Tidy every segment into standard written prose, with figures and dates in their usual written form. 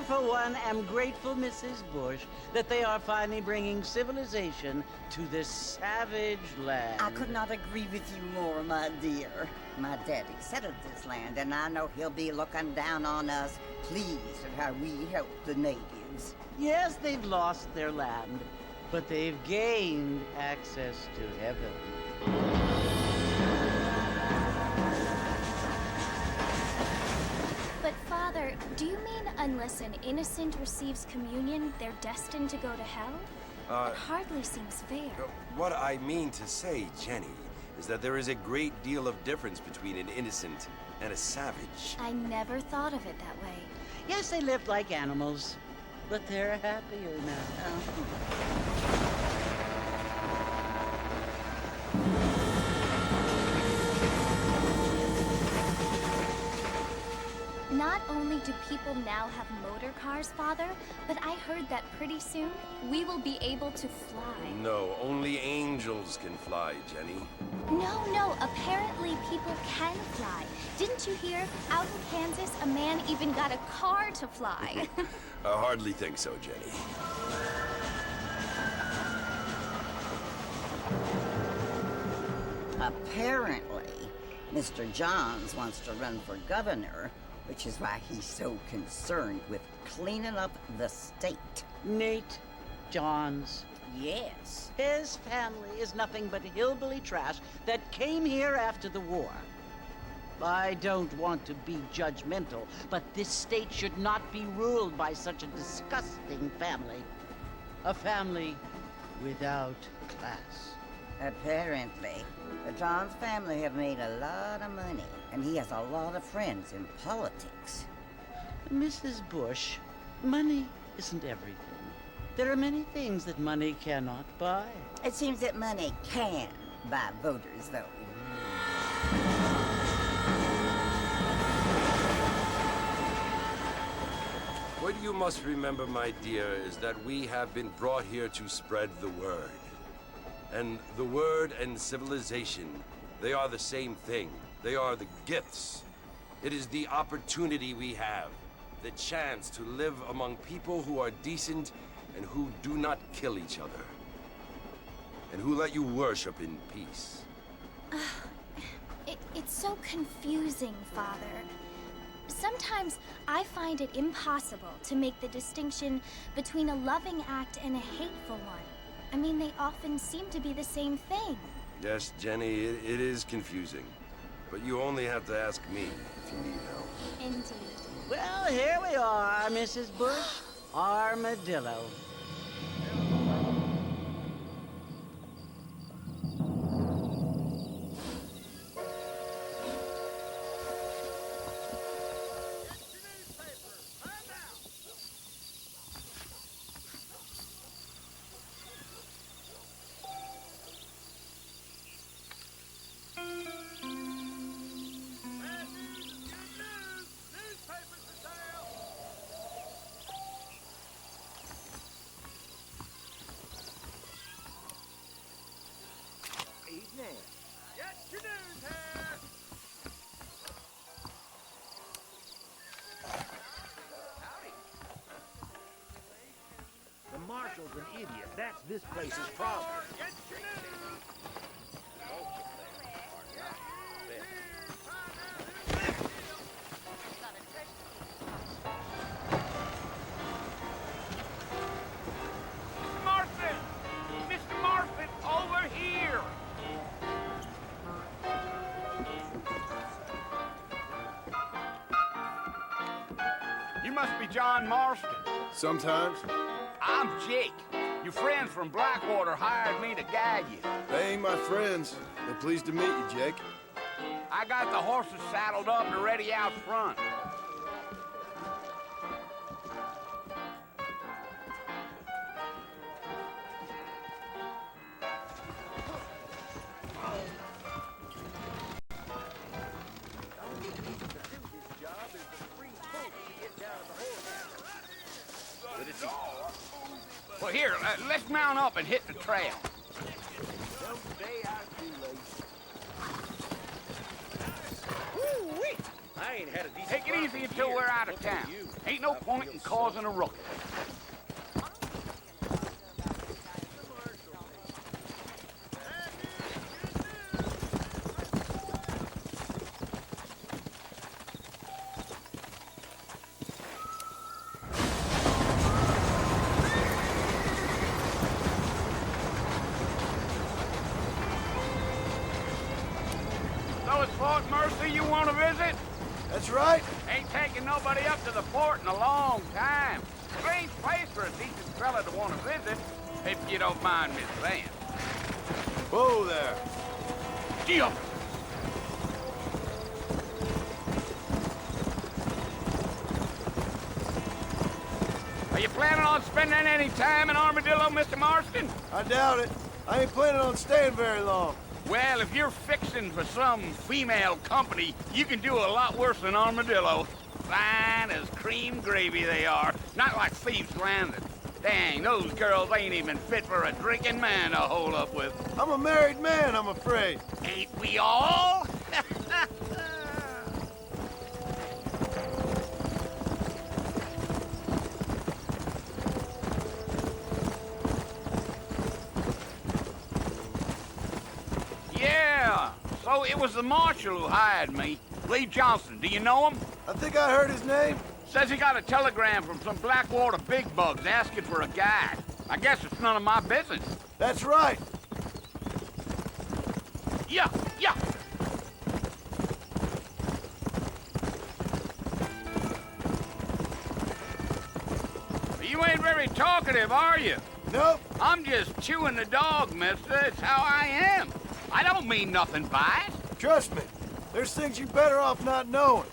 For one, am grateful, Mrs. Bush, that they are finally bringing civilization to this savage land. I could not agree with you more, my dear. My daddy settled this land, and I know he'll be looking down on us, pleased at how we help the natives. Yes, they've lost their land, but they've gained access to heaven. But, Father, do you mean unless an innocent receives communion, they're destined to go to hell? That hardly seems fair. What I mean to say, Jenny, is that there is a great deal of difference between an innocent and a savage. I never thought of it that way. Yes, they lived like animals, but they're happier now. Not only do people now have motor cars, Father, but I heard that pretty soon we will be able to fly. No, only angels can fly, Jenny. No, apparently people can fly. Didn't you hear? Out in Kansas, a man even got a car to fly. I hardly think so, Jenny. Apparently, Mr. Johns wants to run for governor, which is why he's so concerned with cleaning up the state. Nate Johns. Yes. His family is nothing but hillbilly trash that came here after the war. I don't want to be judgmental, but this state should not be ruled by such a disgusting family. A family without class. Apparently, the Johns family have made a lot of money, and he has a lot of friends in politics. Mrs. Bush, money isn't everything. There are many things that money cannot buy. It seems that money can buy voters, though. What you must remember, my dear, is that we have been brought here to spread the word. And the word and civilization, they are the same thing. They are the gifts. It is the opportunity we have, the chance to live among people who are decent and who do not kill each other, and who let you worship in peace. It's so confusing, Father. Sometimes I find it impossible to make the distinction between a loving act and a hateful one. I mean, they often seem to be the same thing. Yes, Jenny, it is confusing. But you only have to ask me if you need help. Indeed. Well, here we are, Mrs. Bush. Armadillo. Get your news here! The marshal's an idiot. That's this place's problem. Get your news! Marston! Mr. Marston, over here! You must be John Marston. Sometimes. I'm Jake. Your friends from Blackwater hired me to guide you. They ain't my friends. They're pleased to meet you, Jake. I got the horses saddled up and ready out front. Well, here, let's mount up and hit the trail. I ain't had a decent Take it ride easy in until years. we're out of Look at town. you. Ain't no point in causing a ruckus. So it's Fort Mercy you want to visit? That's right. Ain't taking nobody up to the fort in a long time. Strange place for a decent fella to want to visit, if you don't mind me saying. Whoa there. Gee up! Are you planning on spending any time in Armadillo, Mr. Marston? I doubt it. I ain't planning on staying very long. Well, if you're fixing for some female company, you can do a lot worse than Armadillo. Fine as cream gravy they are, not like Thieves' Landing. Dang, those girls ain't even fit for a drinking man to hold up with. I'm a married man, I'm afraid. Ain't we all? Yeah, so it was the marshal who hired me. Lee Johnson, do you know him? I think I heard his name. Says he got a telegram from some Blackwater big bugs asking for a guide. I guess it's none of my business. That's right. Yeah. You ain't very talkative, are you? Nope. I'm just chewing the dog, mister. It's how I am. I don't mean nothing by it. Trust me. There's things you're better off not knowing.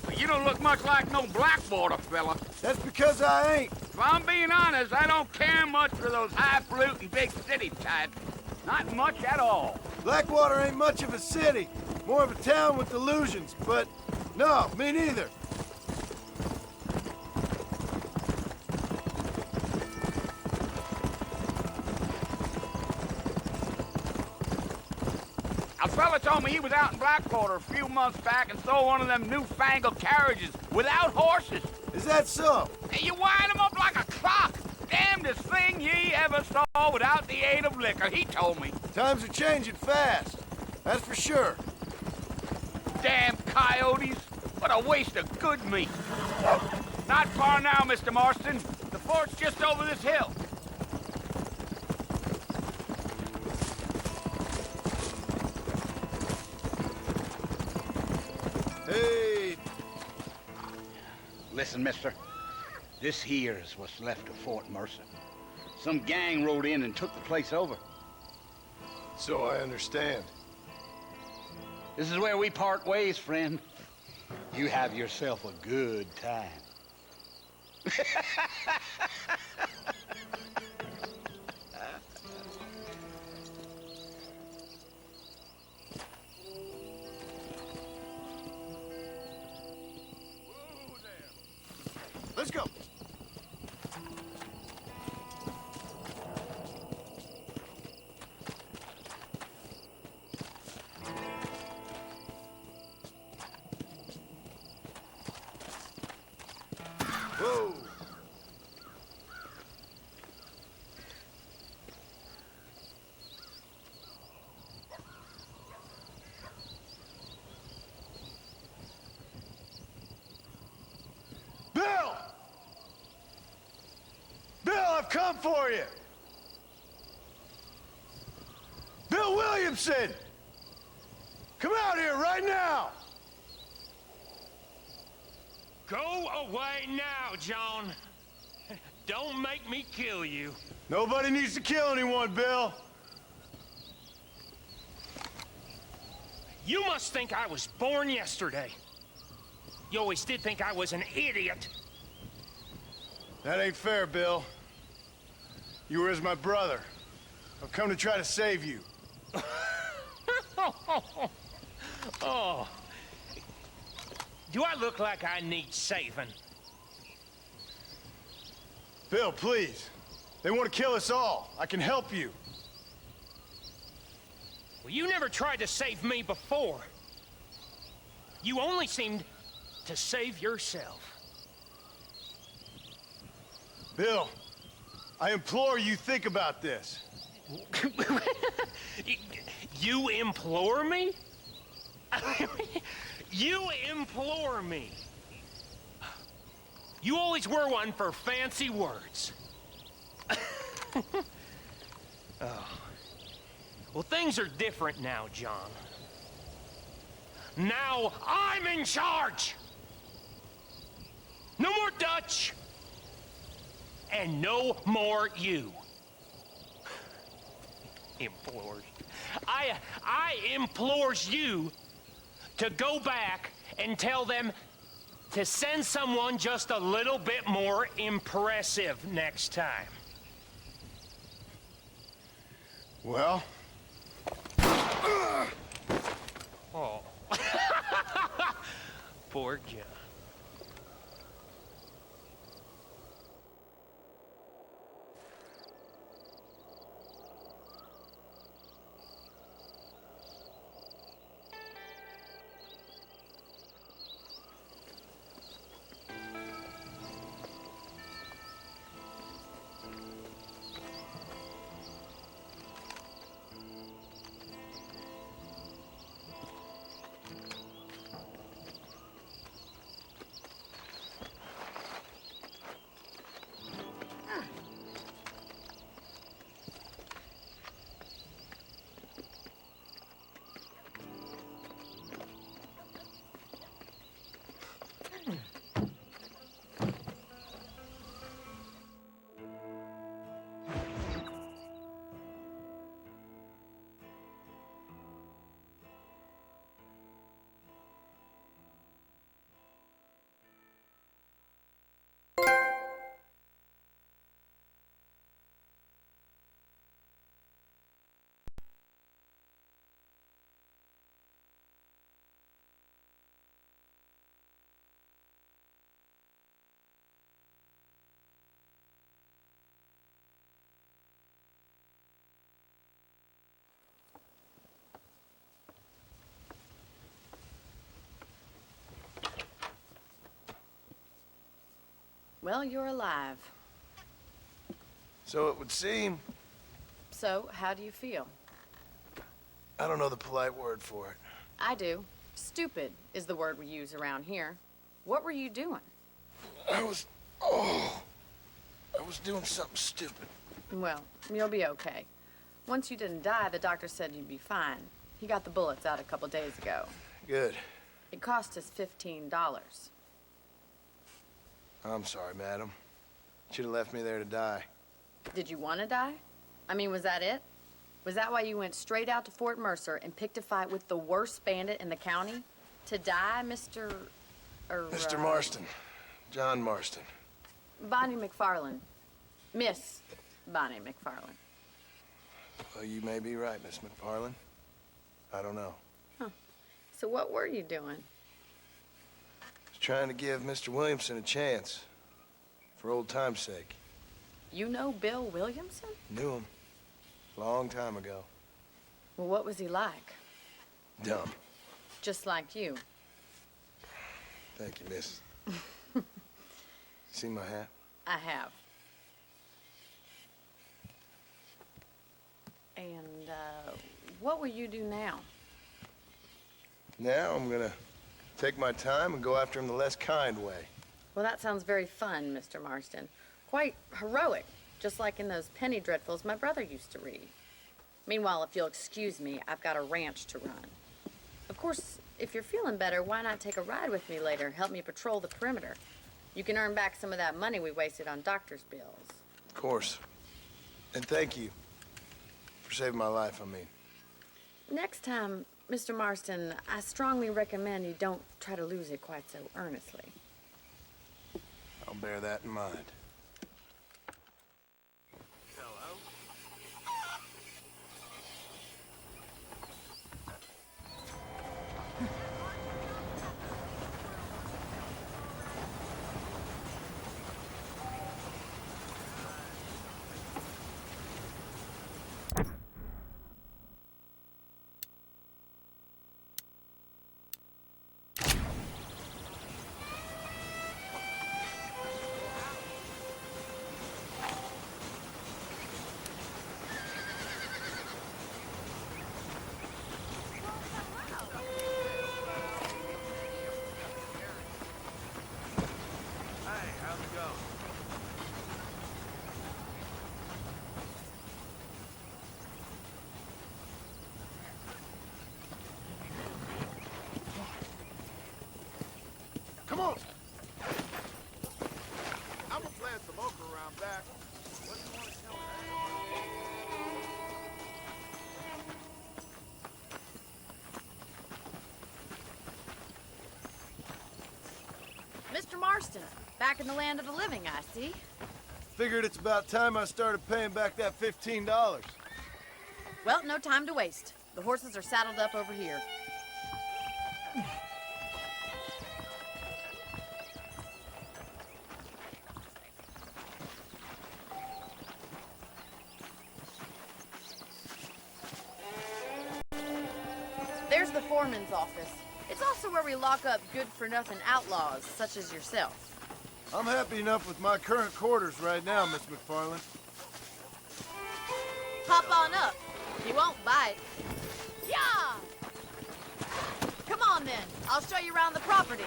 But you don't look much like no Blackwater fella. That's because I ain't. If I'm being honest, I don't care much for those highfalutin big city types. Not much at all. Blackwater ain't much of a city. More of a town with illusions, but no, me neither. A fella told me he was out in Blackwater a few months back and saw one of them newfangled carriages without horses. Is that so? And you wind 'em up like a clock. Damnedest thing ye ever saw without the aid of liquor, he told me. Times are changing fast. That's for sure. Damn coyotes. What a waste of good meat. Not far now, Mr. Marston. The fort's just over this hill. Listen, mister. This here is what's left of Fort Mercer. Some gang rode in and took the place over. So I understand. This is where we part ways, friend. You have yourself a good time. Let's go. Whoa. Bill! Bill, I've come for you! Bill Williamson! Come out here right now! Go away now, John. Don't make me kill you. Nobody needs to kill anyone, Bill. You must think I was born yesterday. You always did think I was an idiot. That ain't fair, Bill. You were as my brother. I've come to try to save you. Oh. Do I look like I need saving? Bill, please. They want to kill us all. I can help you. Well, you never tried to save me before. You only seemed to save yourself. Bill, I implore you, think about this. You implore me? You implore me. You always were one for fancy words. Oh. Well, things are different now, John. Now I'm in charge. No more Dutch. And no more you. Implores. I implores you to go back and tell them to send someone just a little bit more impressive next time. Well? Oh. Poor John. Well, you're alive. So it would seem. So, how do you feel? I don't know the polite word for it. I do. Stupid is the word we use around here. What were you doing? I was doing something stupid. Well, you'll be okay. Once you didn't die, the doctor said you'd be fine. He got the bullets out a couple days ago. Good. It cost us $15. I'm sorry, madam. Should have left me there to die. Did you want to die? I mean, was that it? Was that why you went straight out to Fort Mercer and picked a fight with the worst bandit in the county? To die, Mr. Mr. Marston. John Marston. Bonnie McFarland. Miss Bonnie McFarland. Well, you may be right, Miss McFarland. I don't know. Huh. So what were you doing? Was trying to give Mr. Williamson a chance. For old time's sake. You know Bill Williamson? Knew him. Long time ago. Well, what was he like? Dumb. Just like you. Thank you, miss. See my hat? I have. And, what will you do now? Now I'm gonna take my time and go after him the less kind way. Well, that sounds very fun, Mr. Marston. Quite heroic, just like in those penny dreadfuls my brother used to read. Meanwhile, if you'll excuse me, I've got a ranch to run. Of course, if you're feeling better, why not take a ride with me later? Help me patrol the perimeter. You can earn back some of that money we wasted on doctor's bills. Of course. And thank you for saving my life, I mean. Next time, Mr. Marston, I strongly recommend you don't try to lose it quite so earnestly. I'll bear that in mind. Come on! I'm gonna plant some okra around back. What do you want to tell Mr. Marston, back in the land of the living, I see. Figured it's about time I started paying back that $15. Well, no time to waste. The horses are saddled up over here. There's the foreman's office. It's also where we lock up good-for-nothing outlaws, such as yourself. I'm happy enough with my current quarters right now, Miss McFarland. Hop on up. He won't bite. Yeah! Come on, then. I'll show you around the property.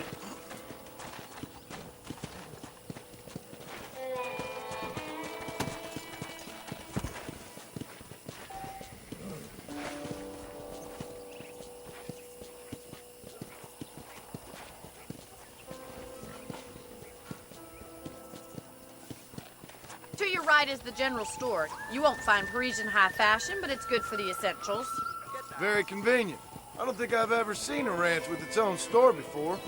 To your right is the general store. You won't find Parisian high fashion, but it's good for the essentials. Very convenient. I don't think I've ever seen a ranch with its own store before.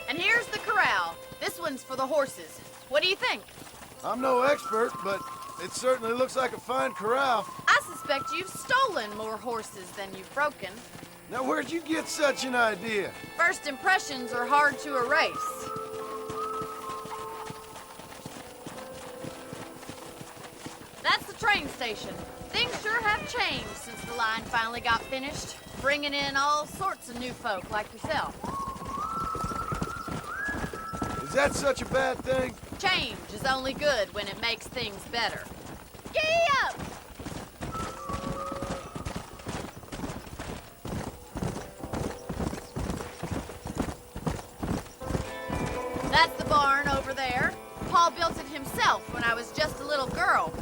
And here's the corral. This one's for the horses. What do you think? I'm no expert, but it certainly looks like a fine corral. I suspect you've stolen more horses than you've broken. Now, where'd you get such an idea? First impressions are hard to erase. That's the train station. Things sure have changed since the line finally got finished, bringing in all sorts of new folk like yourself. Is that such a bad thing? Change is only good when it makes things better. Giddy up! That's the barn over there. Paul built it himself when I was just a little girl.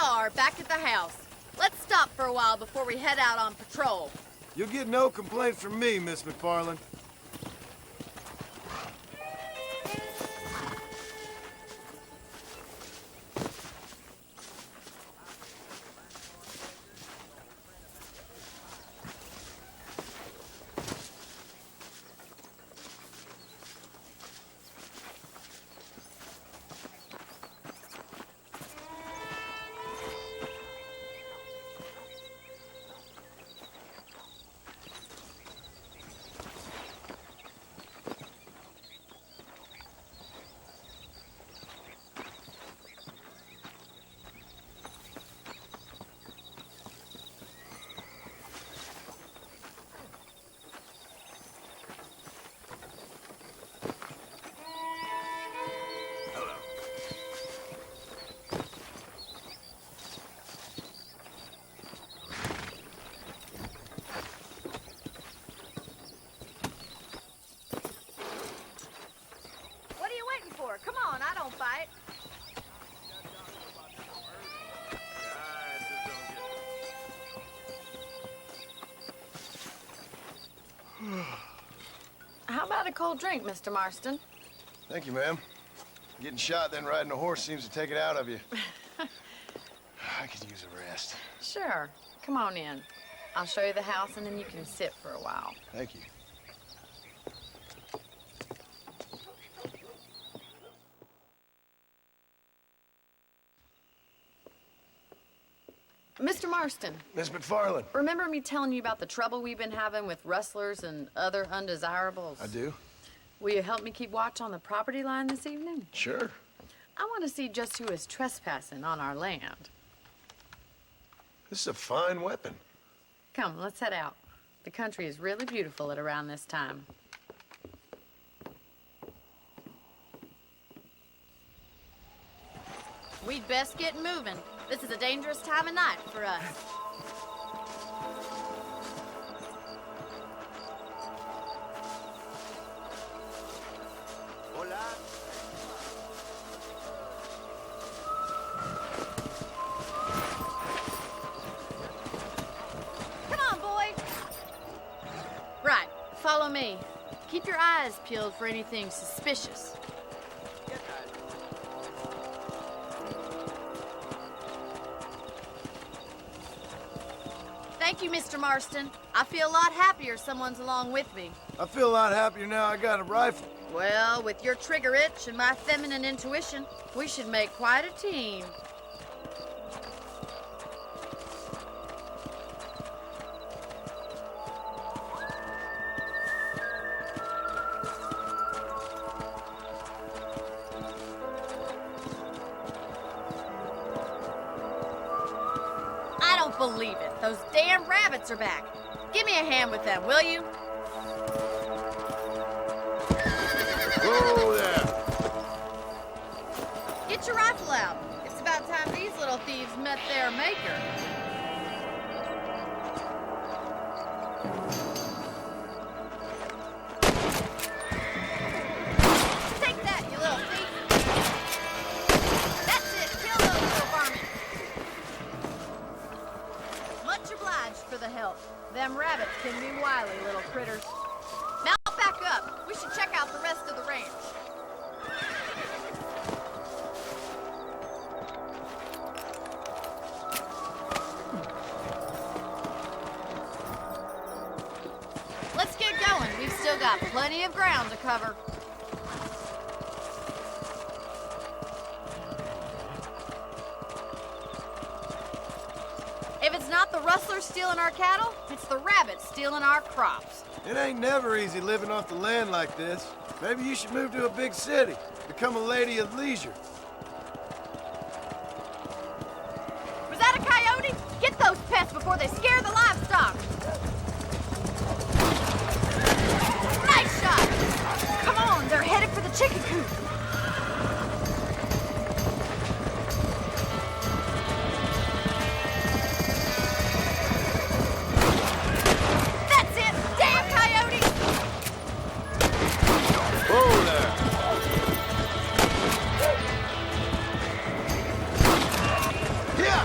are, back at the house. Let's stop for a while before we head out on patrol. You'll get no complaints from me, Miss McFarland. Come on, I don't bite. How about a cold drink, Mr. Marston? Thank you, ma'am. Getting shot, then riding a horse seems to take it out of you. I could use a rest. Sure. Come on in. I'll show you the house, and then you can sit for a while. Thank you. Mr. Marston. Miss McFarland. Remember me telling you about the trouble we've been having with rustlers and other undesirables? I do. Will you help me keep watch on the property line this evening? Sure. I want to see just who is trespassing on our land. This is a fine weapon. Come, let's head out. The country is really beautiful at around this time. We'd best get moving. This is a dangerous time of night for us. Hola. Come on, boy. Right, follow me. Keep your eyes peeled for anything suspicious. Thank you, Mr. Marston. I feel a lot happier someone's along with me. I feel a lot happier now I got a rifle. Well, with your trigger itch and my feminine intuition, we should make quite a team. I don't believe it. Those damn rabbits are back. Give me a hand with them, will you? Whoa there. Get your rifle out. It's about time these little thieves met their maker. Take that, you little thief. That's it. Kill those little varmints. Much obliged for the help. Them rabbits can be wily little critters. Now back up. We should check out the rest of the ranch. Let's get going. We've still got plenty of ground to cover. If it's not the rustlers stealing our cattle, it's the rabbits stealing our crops. It ain't never easy living off the land like this. Maybe you should move to a big city. Become a lady of leisure. Was that a coyote? Get those pests before they scare the livestock. Nice shot! Come on, they're headed for the chicken coop. That's it! Damn coyote! Whoa there. Yeah.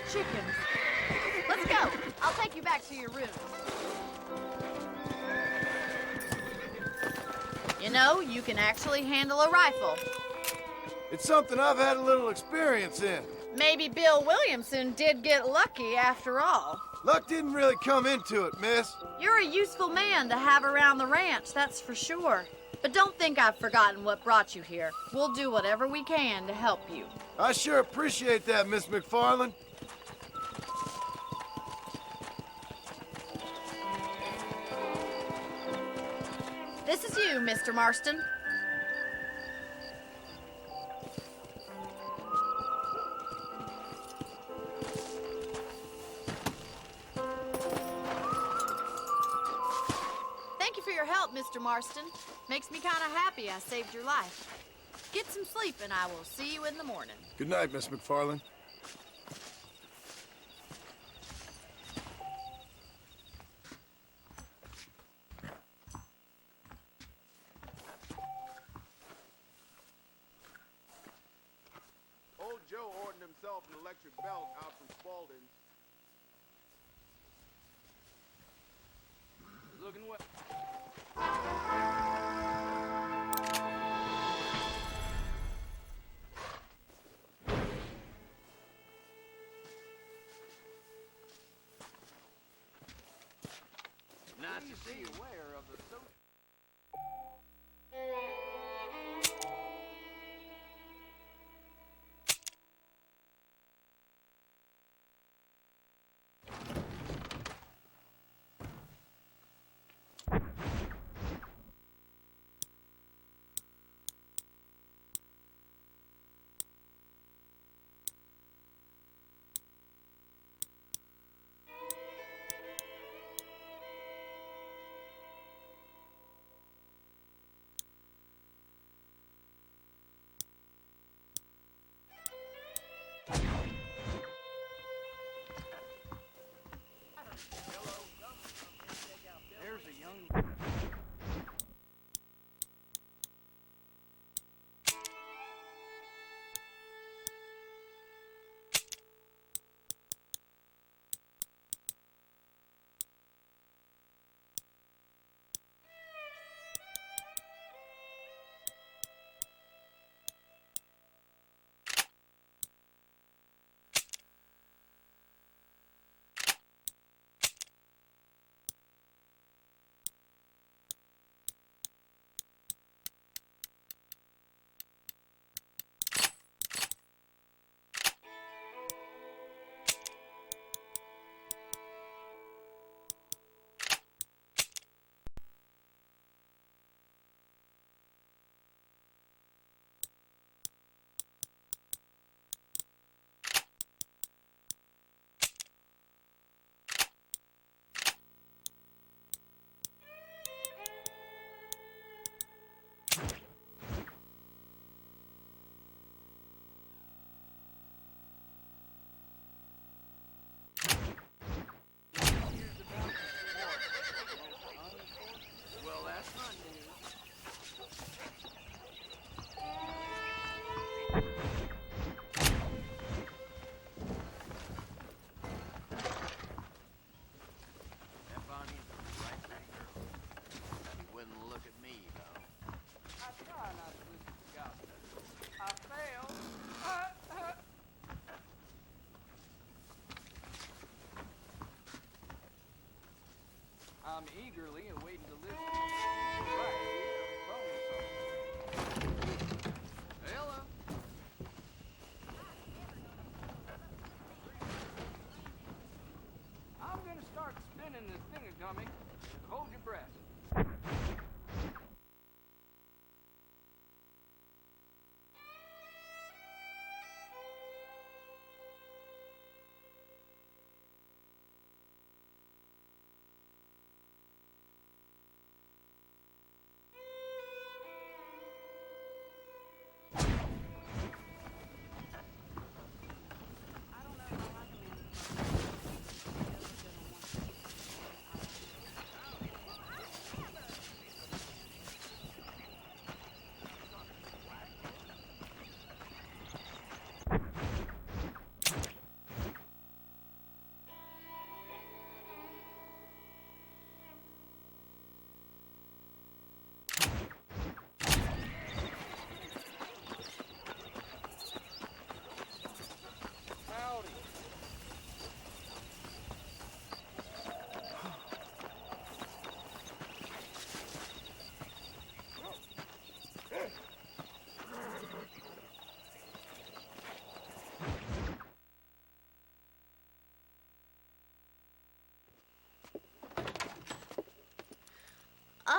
chickens. Let's go. I'll take you back to your room. You know, you can actually handle a rifle. It's something I've had a little experience in. Maybe Bill Williamson did get lucky after all. Luck didn't really come into it, miss. You're a useful man to have around the ranch, that's for sure. But don't think I've forgotten what brought you here. We'll do whatever we can to help you. I sure appreciate that, Miss McFarland. This is you, Mr. Marston. Thank you for your help, Mr. Marston. Makes me kind of happy I saved your life. Get some sleep and I will see you in the morning. Good night, Miss McFarland. Old Joe ordered himself an electric belt out from Spaulding's. Looking well. Nice to see you aware of the social. There's a young... Well, that's not news. That Bonnie's a right pretty girl. She wouldn't look at me, though. I try not to listen to gossip. I failed. I'm eagerly awaiting the list. Right here, bonus. Hello. I'm gonna start spinning this thingagummy. Hold your breath.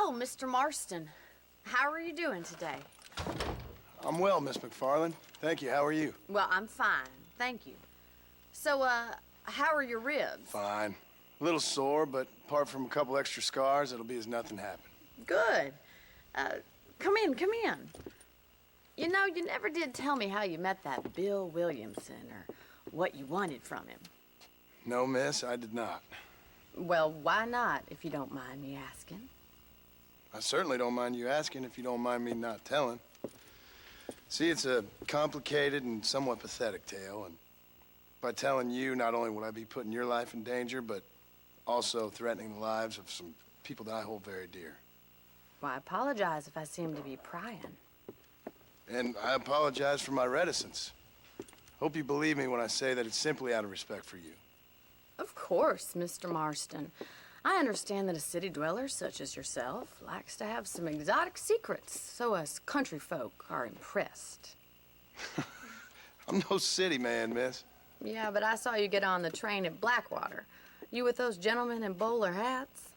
Hello, Mr. Marston. How are you doing today? I'm well, Miss McFarland. Thank you. How are you? Well, I'm fine, thank you. So, how are your ribs? Fine. A little sore, but apart from a couple extra scars, it'll be as nothing happened. Good. Come in, come in. You know, you never did tell me how you met that Bill Williamson or what you wanted from him. No, miss, I did not. Well, why not, if you don't mind me asking? I certainly don't mind you asking if you don't mind me not telling. See, it's a complicated and somewhat pathetic tale, and by telling you, not only will I be putting your life in danger, but also threatening the lives of some people that I hold very dear. Well, I apologize if I seem to be prying. And I apologize for my reticence. Hope you believe me when I say that it's simply out of respect for you. Of course, Mr. Marston. I understand that a city dweller such as yourself likes to have some exotic secrets, so us country folk are impressed. I'm no city man, miss. Yeah, but I saw you get on the train at Blackwater. You with those gentlemen in bowler hats?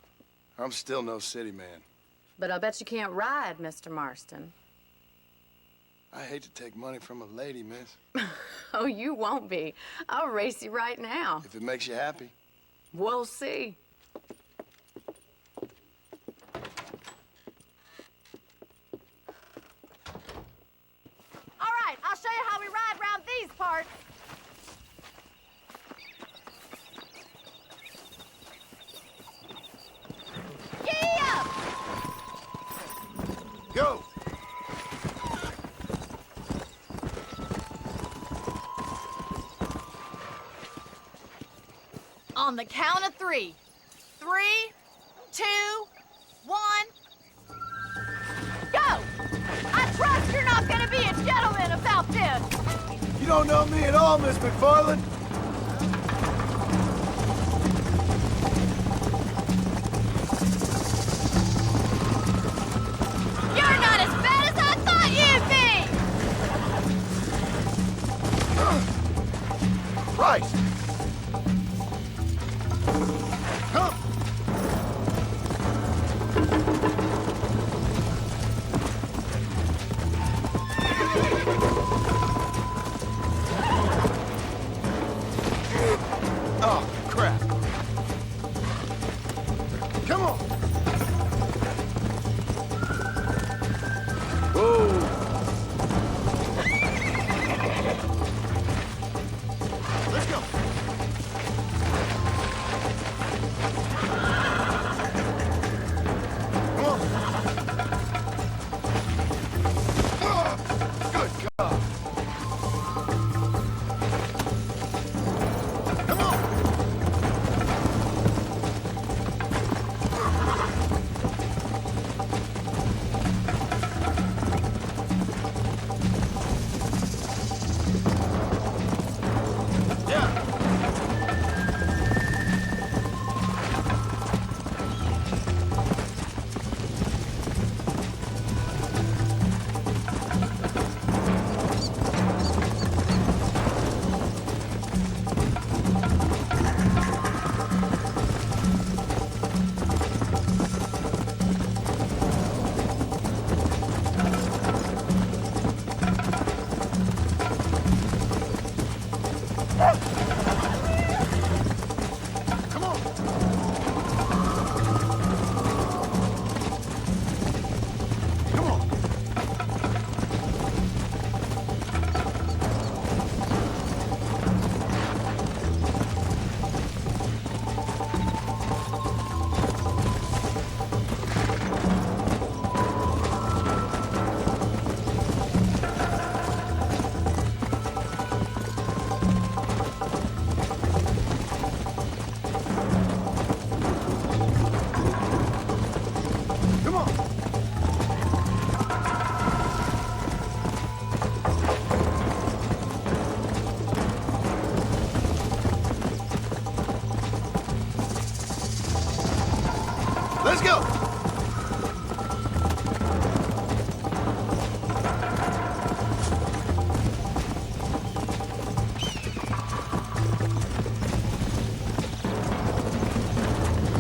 I'm still no city man. But I'll bet you can't ride, Mr. Marston. I hate to take money from a lady, miss. Oh, you won't be. I'll race you right now. If it makes you happy. We'll see. All right, I'll show you how we ride around these parts. Giddy up! Go! On the count of 3. 3, 2, 1. Go! I trust you're not gonna be a gentleman about this. You don't know me at all, Miss McFarland. You're not as bad as I thought you'd be! Christ! Come! Oh, crap. Come on! Whoa! Let's go! Come on! Oh, good God! Come on! Yeah! Come on! Come on! Come on! Let's go!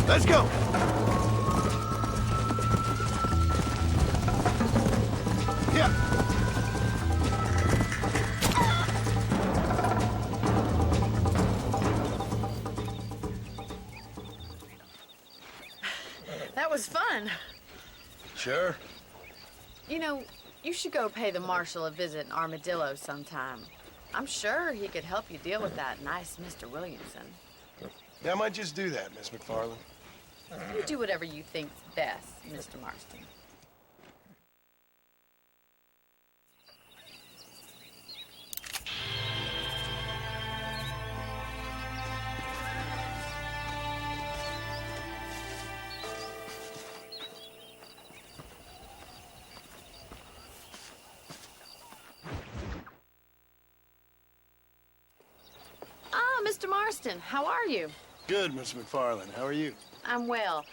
Let's go! fun. Sure. You know, you should go pay the marshal a visit in Armadillo sometime. I'm sure he could help you deal with that nice Mr. Williamson. Yeah, I might just do that, Miss McFarland. You do whatever you think's best, Mr. Marston. Mr. Marston, how are you? Good, Miss McFarland. How are you? I'm well.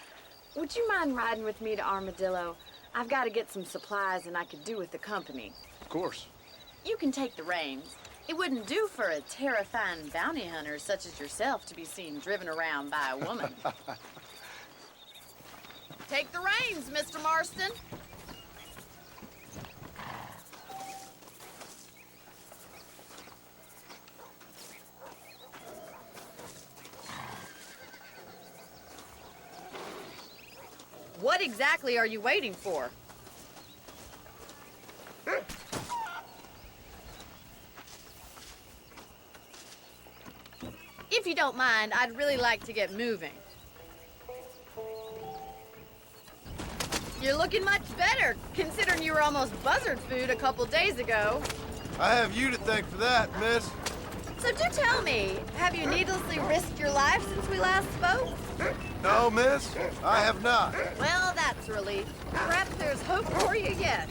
Would you mind riding with me to Armadillo? I've got to get some supplies and I could do with the company. Of course. You can take the reins. It wouldn't do for a terrifying bounty hunter such as yourself to be seen driven around by a woman. Take the reins, Mr. Marston. What exactly are you waiting for? If you don't mind, I'd really like to get moving. You're looking much better, considering you were almost buzzard food a couple days ago. I have you to thank for that, miss. So do tell me, have you needlessly risked your life since we last spoke? No, miss, I have not. Well, that's a relief. Perhaps there's hope for you yet.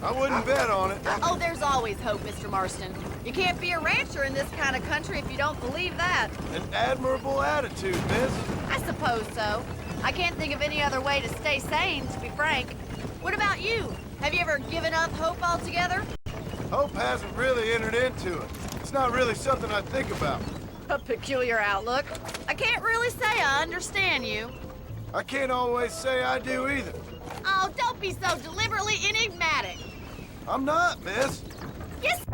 I wouldn't bet on it. Oh, there's always hope, Mr. Marston. You can't be a rancher in this kind of country if you don't believe that. An admirable attitude, miss. I suppose so. I can't think of any other way to stay sane, to be frank. What about you? Have you ever given up hope altogether? Hope hasn't really entered into it. It's not really something I think about. A peculiar outlook. I can't really say I understand you. I can't always say I do either. Oh, don't be so deliberately enigmatic. I'm not, miss. Yes.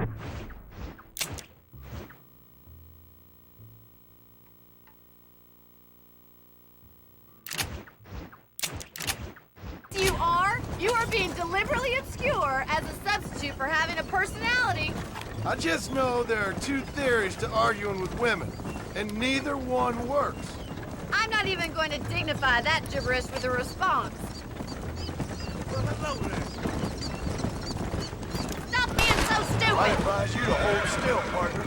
You are? You are being deliberately obscure as a substitute for having a personality. I just know there are two theories to arguing with women, and neither one works. I'm not even going to dignify that gibberish with a response. Stop being so I stupid! advise you to hold still, partner.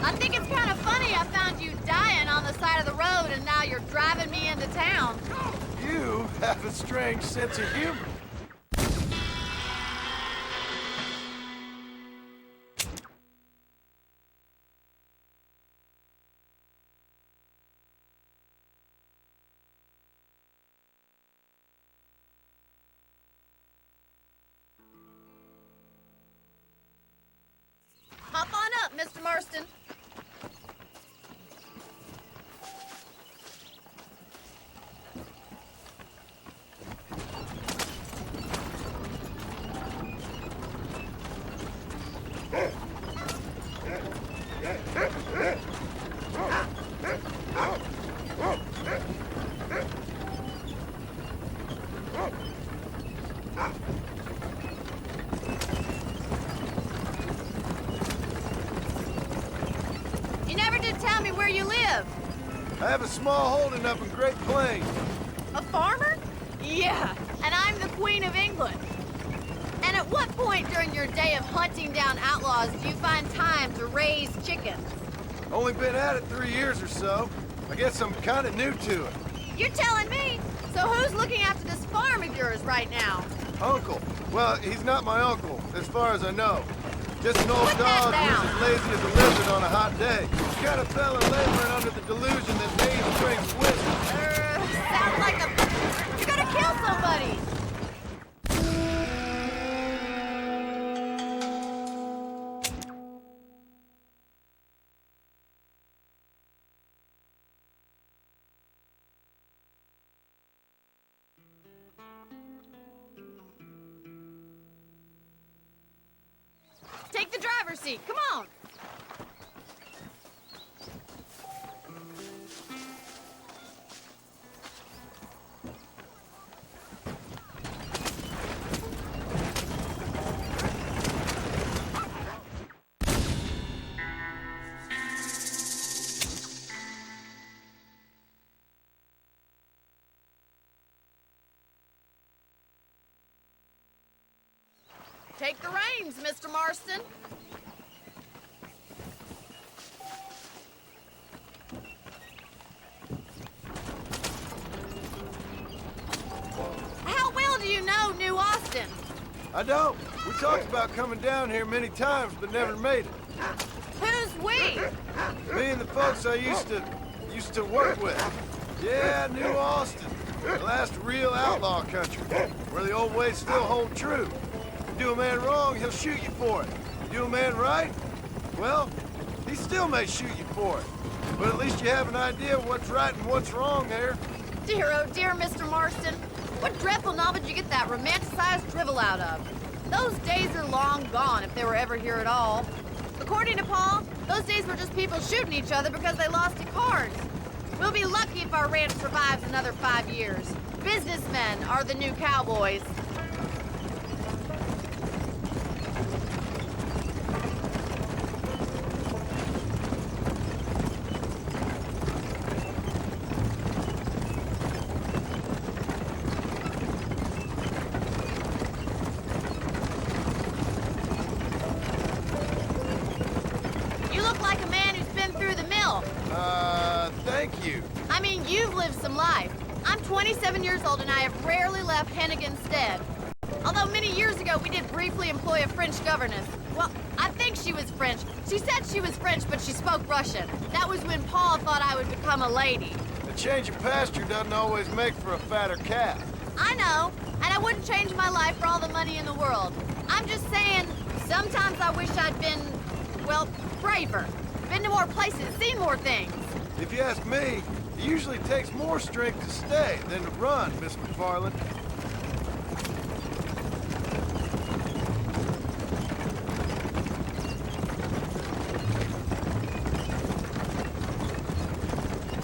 I think it's kind of funny I found you dying on the side of the road and now you're driving me into town. You have a strange sense of humor. Hop on up, Mr. Marston. You never did tell me where you live. I have a small holding up in Great Plains. A farmer? Yeah, and I'm the Queen of England. And at what point during your day of hunting down outlaws do you find time to raise chickens? Only been at it 3 years or so. I guess I'm kind of new to it. You're telling me? So who's looking after this farm of yours right now? Uncle. Well, he's not my uncle, as far as I know. Just an old Put that dog down. who's as lazy as a lizard on a hot day. The kind of fella laboring under the delusion that age brings wisdom. Sounds like a... You're gonna kill somebody! Take the driver's seat, come on! Take the reins, Mr. Marston. How well do you know New Austin? I don't. We talked about coming down here many times, but never made it. Who's we? Me and the folks I used to work with. Yeah, New Austin. The last real outlaw country, where the old ways still hold true. You do a man wrong, he'll shoot you for it. You do a man right, well, he still may shoot you for it. But at least you have an idea of what's right and what's wrong there. Dear, oh dear, Mr. Marston. What dreadful novel did you get that romanticized drivel out of? Those days are long gone, if they were ever here at all. According to Paul, those days were just people shooting each other because they lost at cards. We'll be lucky if our ranch survives another 5 years. Businessmen are the new cowboys. You look like a man who's been through the mill. Thank you. I mean, you've lived some life. I'm 27 years old and I have rarely left Hennigan's stead. Although many years ago we did briefly employ a French governess. Well, I think she was French. She said she was French, but she spoke Russian. That was when Paul thought I would become a lady. A change of pasture doesn't always make for a fatter calf. I know, and I wouldn't change my life for all the money in the world. I'm just saying, sometimes I wish I'd been, well, braver. Been to more places, seen more things. If you ask me, it usually takes more strength to stay than to run, Miss McFarland.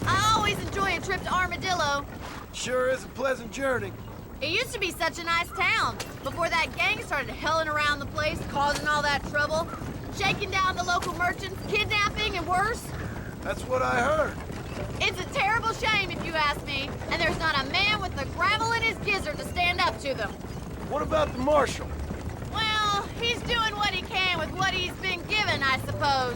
I always enjoy a trip to Armadillo. Sure is a pleasant journey. It used to be such a nice town before that gang started helling around the place, causing all that trouble, shaking down the local merchants, kidnapping, and worse. That's what I heard. It's a terrible shame if you ask me, and there's not a man with the gravel in his gizzard to stand up to them. What about the marshal? Well, he's doing what he can with what he's been given, I suppose.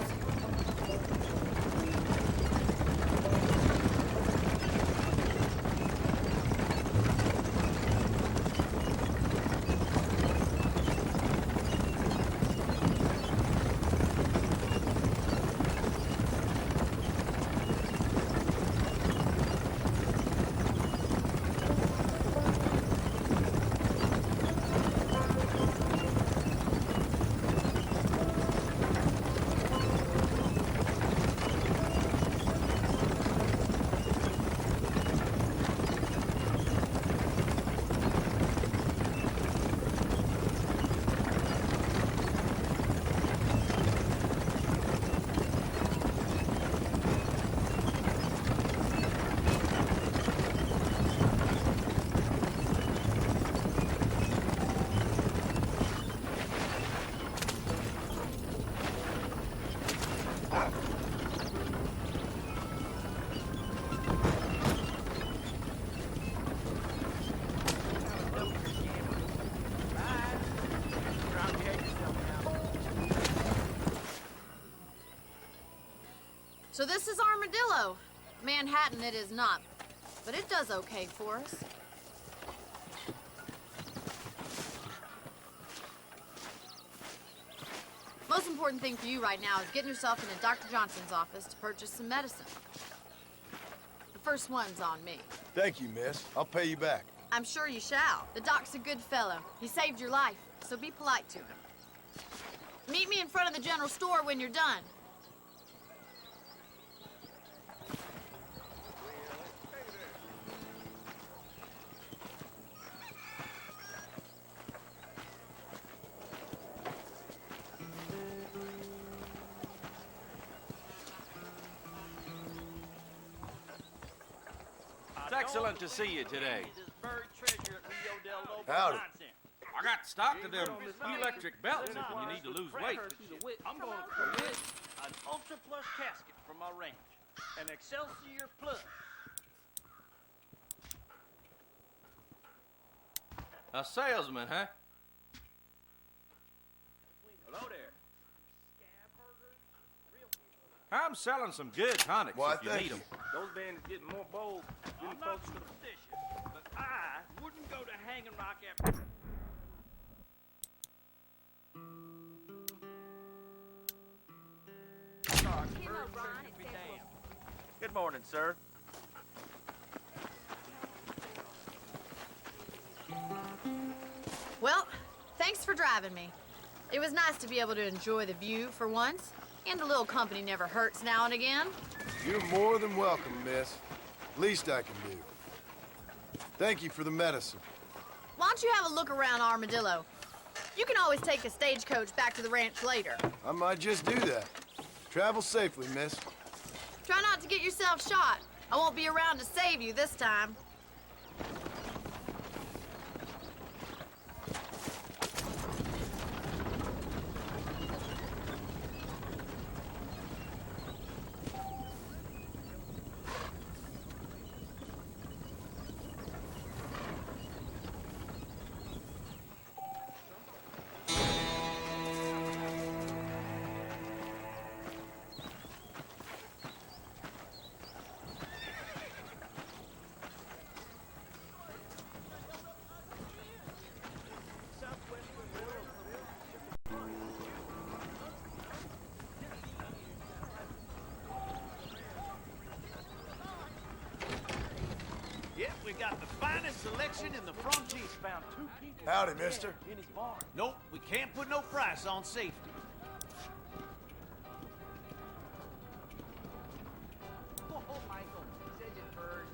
So this is Armadillo. Manhattan it is not, but it does okay for us. Most important thing for you right now is getting yourself into Dr. Johnson's office to purchase some medicine. The first one's on me. Thank you, miss. I'll pay you back. I'm sure you shall. The doc's a good fellow. He saved your life, so be polite to him. Meet me in front of the general store when you're done. It's excellent to see you today. Howdy. I got stock of them electric belts if you need to lose weight. I'm going to commit an Ultra Plus casket from my ranch. An Excelsior Plus. A salesman, huh? I'm selling some good tonics Why, if you thank need you. them. Those bands are getting more bold. I'm not superstitious, but I wouldn't go to Hanging Rock after... Good morning, sir. Well, thanks for driving me. It was nice to be able to enjoy the view for once, and a little company never hurts now and again. You're more than welcome, miss. Least I can do. Thank you for the medicine. Why don't you have a look around Armadillo? You can always take a stagecoach back to the ranch later. I might just do that. Travel safely, miss. Try not to get yourself shot. I won't be around to save you this time. Yep, we got the finest selection in the frontier. Found 2 people Howdy, mister. in his barn. Nope, we can't put no price on safety. Oh, Michael, said it first.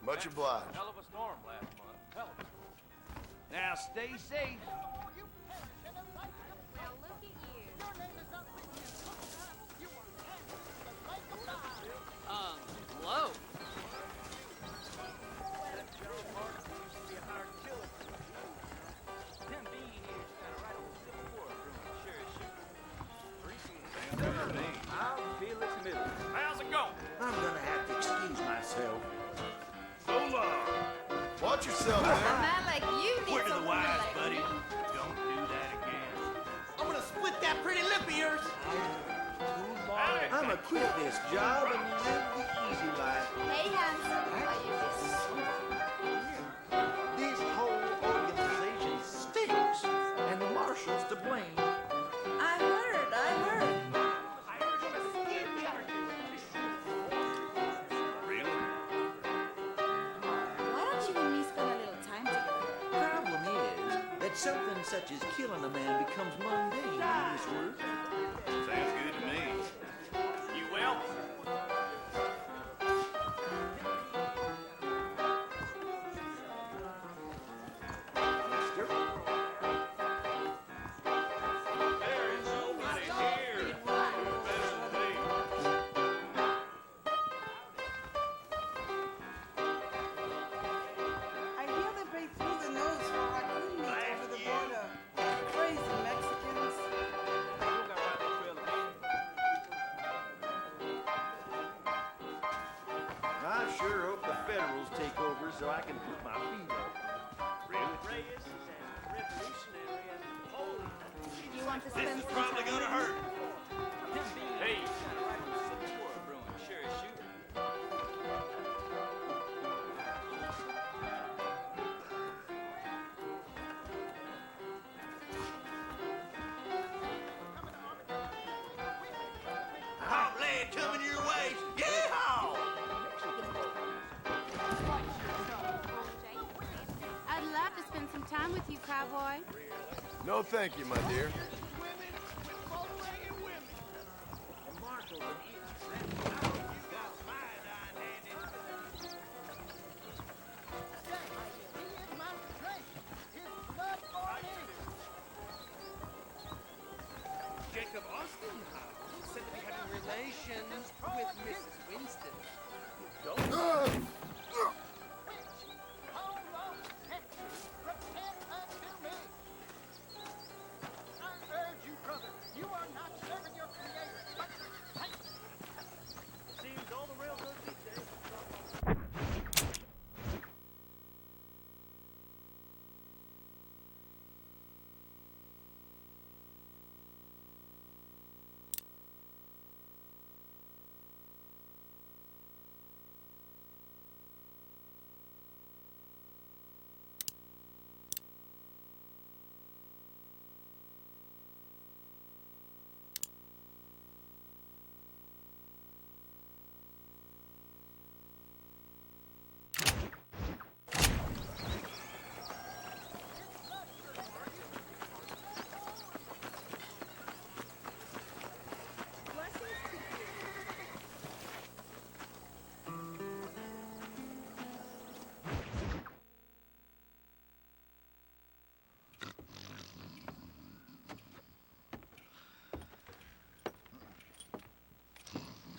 Much obliged. Hell of a storm last month. Hell of a storm. Now stay safe. Now look at you. Hello. How's it going? I'm gonna have to excuse myself. So long. Watch yourself, A man. man like you needs Quick to a the woman wise, like buddy. me. Don't do that again. I'm gonna split that pretty lip of yours. Howdy. I'm gonna quit this job and live the easy life. Hey, handsome. Are you This whole organization stinks, and the marshal's to blame. I heard. Really? Why don't you and me spend a little time together? Problem is that something such as killing a man becomes mundane in this world. Sounds good to me. You well? Mister. There is nobody here. Better than me. I hear they break through the nose for raccoon meat over the border. Crazy Mexicans. I sure hope the Federals take over so I can put my feet up. Really? You want to This spend is some probably time gonna with hurt. Hey. Hot lead coming your way. Yeehaw! I'd love to spend some time with you, cowboy. No, thank you, my dear. Jacob Austin said to be having relations with Mrs. Winston.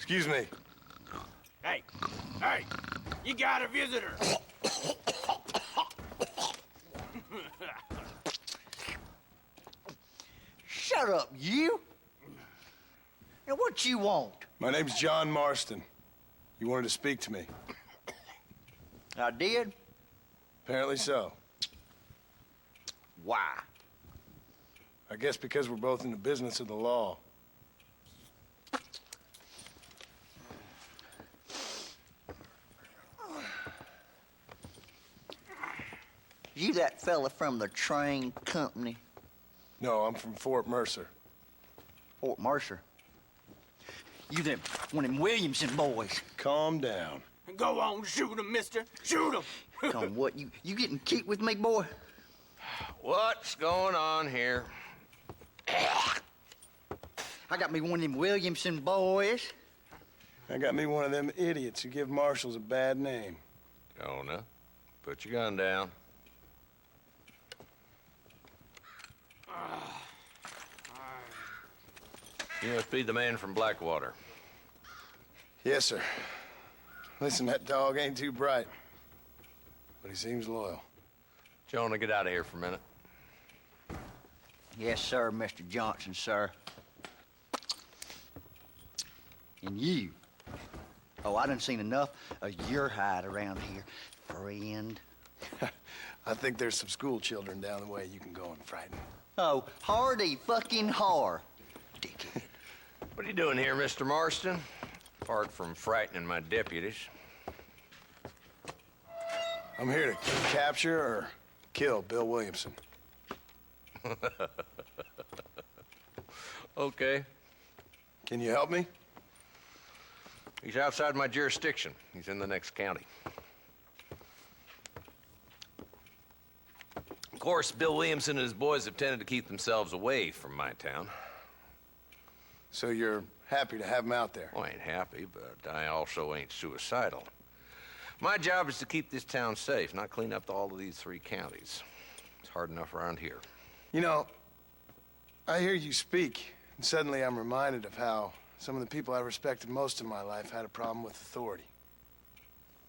Excuse me. Hey, you got a visitor. Shut up, you! And what you want? My name's John Marston. You wanted to speak to me. I did? Apparently so. Why? I guess because we're both in the business of the law. You that fella from the train company? No, I'm from Fort Mercer. Fort Mercer? You them one of them Williamson boys. Calm down. Go on, shoot him, mister. Shoot him. Come, what, you getting cute with me, boy? What's going on here? I got me one of them Williamson boys. I got me one of them idiots who give marshals a bad name. Jonah, put your gun down. You must be the man from Blackwater. Yes, sir. Listen, that dog ain't too bright, but he seems loyal. Jonah, get out of here for a minute. Yes, sir, Mr. Johnson, sir. And you. Oh, I done seen enough of your hide around here, friend. I think there's some school children down the way you can go and frighten. Oh, hardy fucking har. Dickhead. What are you doing here, Mr. Marston? Apart from frightening my deputies. I'm here to capture or kill Bill Williamson. Okay. Can you help me? He's outside my jurisdiction. He's in the next county. Of course, Bill Williamson and his boys have tended to keep themselves away from my town. So you're happy to have him out there? Well, I ain't happy, but I also ain't suicidal. My job is to keep this town safe, not clean up all of these 3 counties. It's hard enough around here. You know, I hear you speak, and suddenly I'm reminded of how some of the people I respected most in my life had a problem with authority.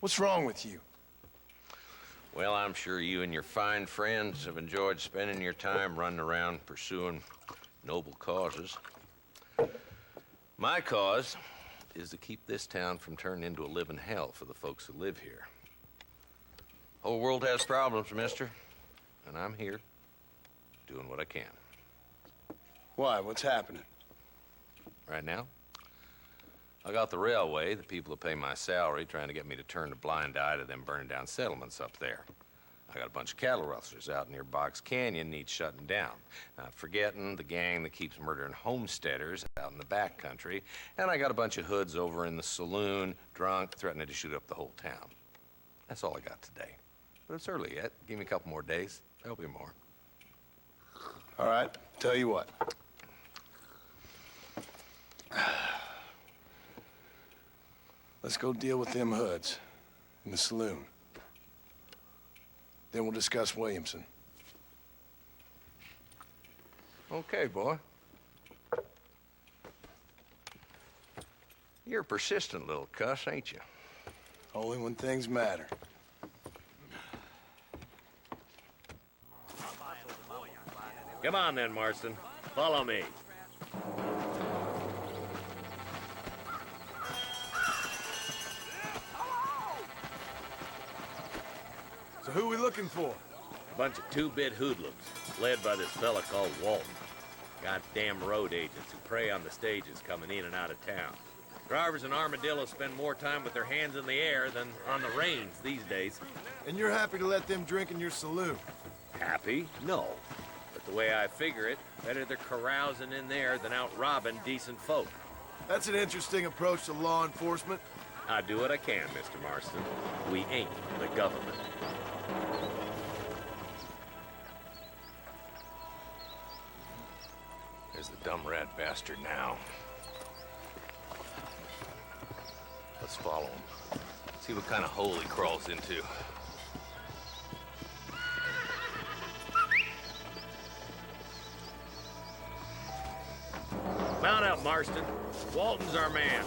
What's wrong with you? Well, I'm sure you and your fine friends have enjoyed spending your time running around pursuing noble causes. My cause is to keep this town from turning into a living hell for the folks who live here. Whole world has problems, mister, and I'm here doing what I can. Why? What's happening? Right now, I got the railway, the people who pay my salary, trying to get me to turn a blind eye to them burning down settlements up there. I got a bunch of cattle rustlers out near Box Canyon needs shutting down. Not forgetting the gang that keeps murdering homesteaders out in the back country. And I got a bunch of hoods over in the saloon, drunk, threatening to shoot up the whole town. That's all I got today. But it's early yet. Give me a couple more days. There'll be more. All right, tell you what. Let's go deal with them hoods in the saloon. Then we'll discuss Williamson. Okay, boy. You're a persistent little cuss, ain't you? Only when things matter. Come on then, Marston. Follow me. So who are we looking for? A bunch of 2-bit hoodlums, led by this fella called Walton. Goddamn road agents who prey on the stages coming in and out of town. Drivers in Armadillo spend more time with their hands in the air than on the reins these days. And you're happy to let them drink in your saloon? Happy? No. But the way I figure it, better they're carousing in there than out robbing decent folk. That's an interesting approach to law enforcement. I do what I can, Mr. Marston. We ain't the government. There's the dumb rat bastard now. Let's follow him. See what kind of hole he crawls into. Mount up, Marston. Walton's our man.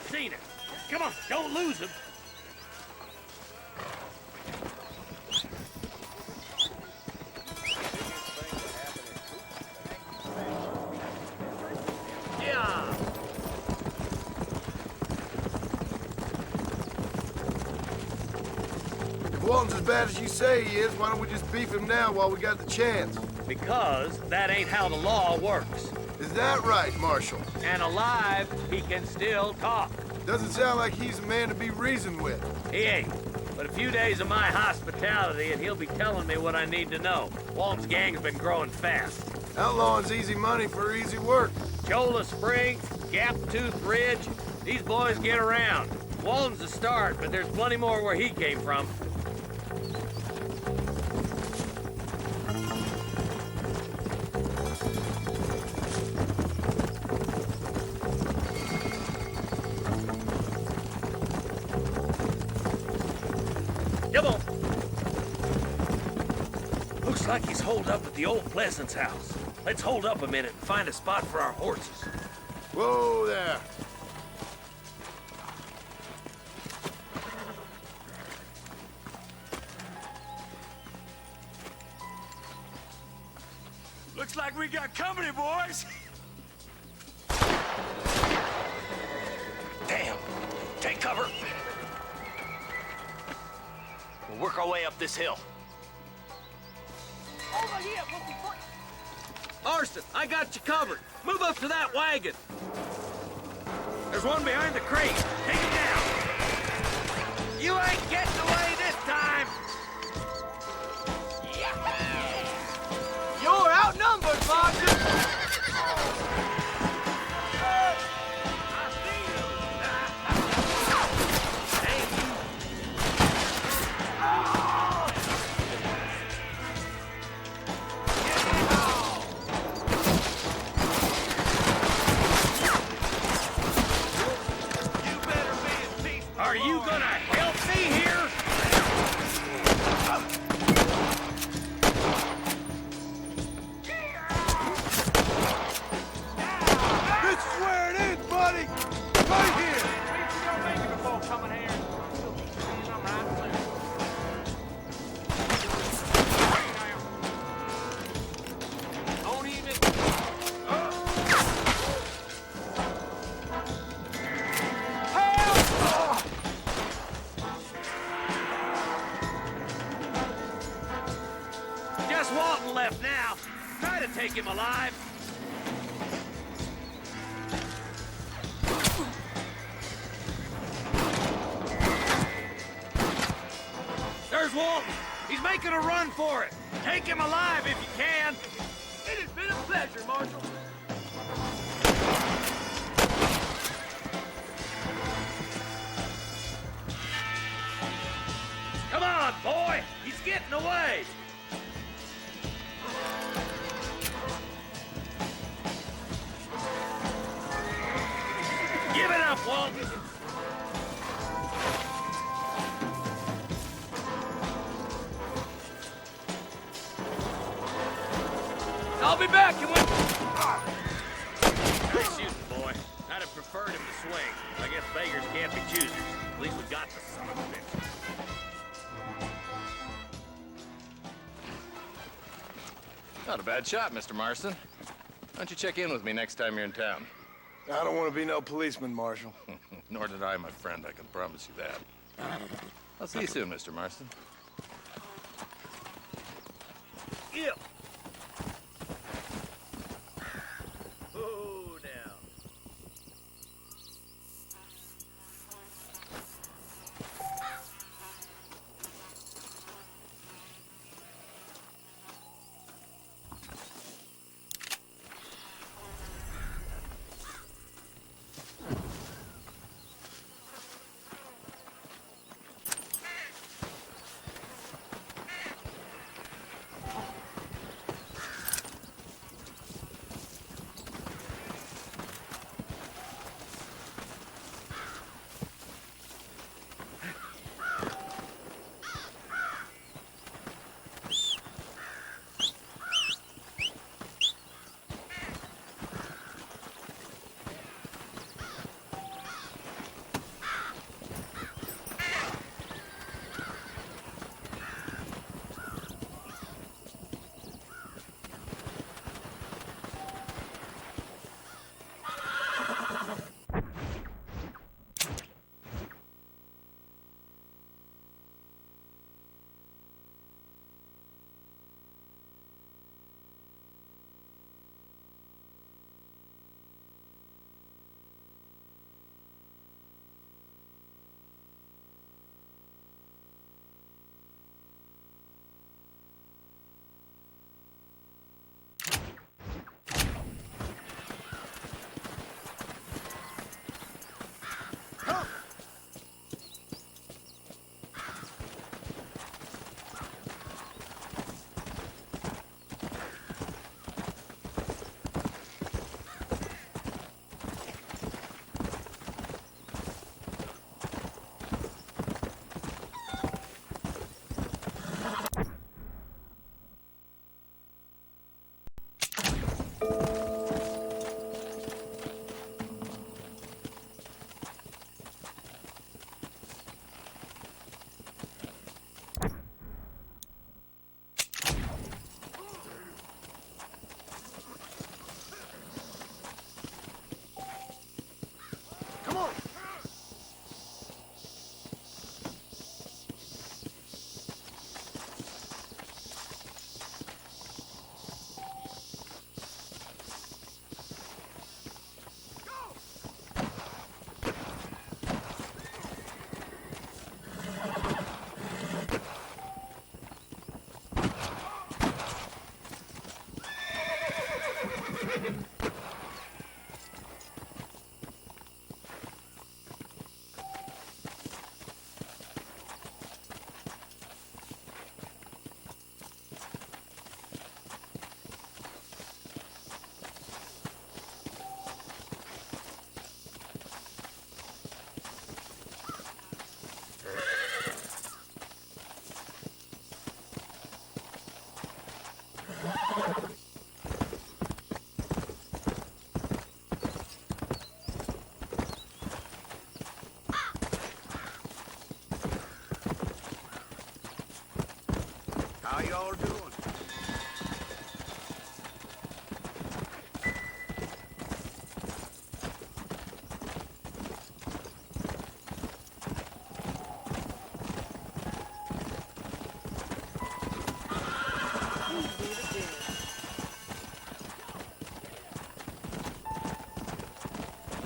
seen it. Come on, don't lose him. Yeah. If Walton's as bad as you say he is, why don't we just beef him now while we got the chance? Because that ain't how the law works. Is that right, Marshal? And alive, he can still talk. Doesn't sound like he's a man to be reasoned with. He ain't. But a few days of my hospitality and he'll be telling me what I need to know. Walton's gang's been growing fast. Outlawing's easy money for easy work. Cholla Springs, Gap Tooth Ridge, these boys get around. Walton's the start, but there's plenty more where he came from. Come on. Looks like he's holed up at the old Pleasance house. Let's hold up a minute and find a spot for our horses. Whoa there. Looks like we got company, boys. Damn. Take cover. We'll work our way up this hill. Over here, Marston, I got you covered. Move up to that wagon. There's one behind the crate. Take it down. You ain't getting away this time. You're outnumbered, Martin. Are you gonna help me here? This is where it is, buddy! Right here! Don't even... Just Walton left now. Try to take him alive. There's Walton. He's making a run for it. Take him alive if you can. It has been a pleasure, Marshal. Come on, boy. He's getting away. Give it up, Walton. I'll be back in one... Nice shooting, boy. I'd have preferred him to swing. I guess beggars can't be choosers. At least we got the son of a bitch. Not a bad shot, Mr. Marston. Why don't you check in with me next time you're in town? I don't want to be no policeman, Marshal. Nor did I, my friend. I can promise you that. I'll see you soon, Mr. Marston. Yeah. Oh, now. How y'all doing?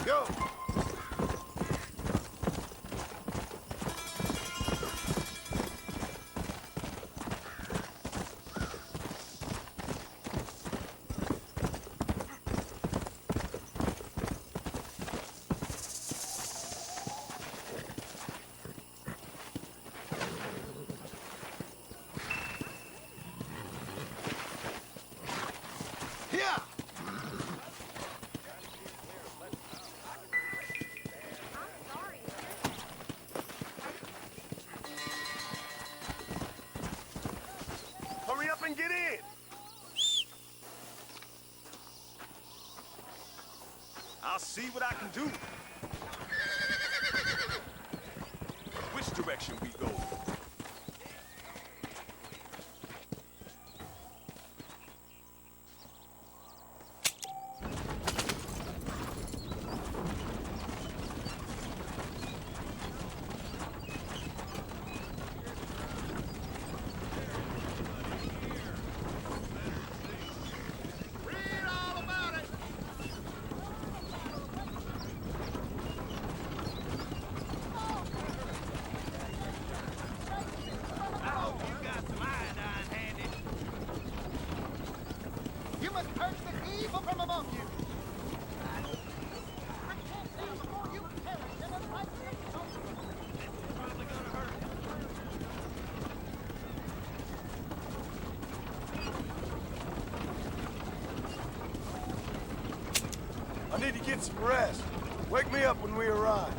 Go! Yeah! Hurry up and get in! I'll see what I can do. Which direction we go? You must purge the evil from among you. I need to get some rest. Wake me up when we arrive.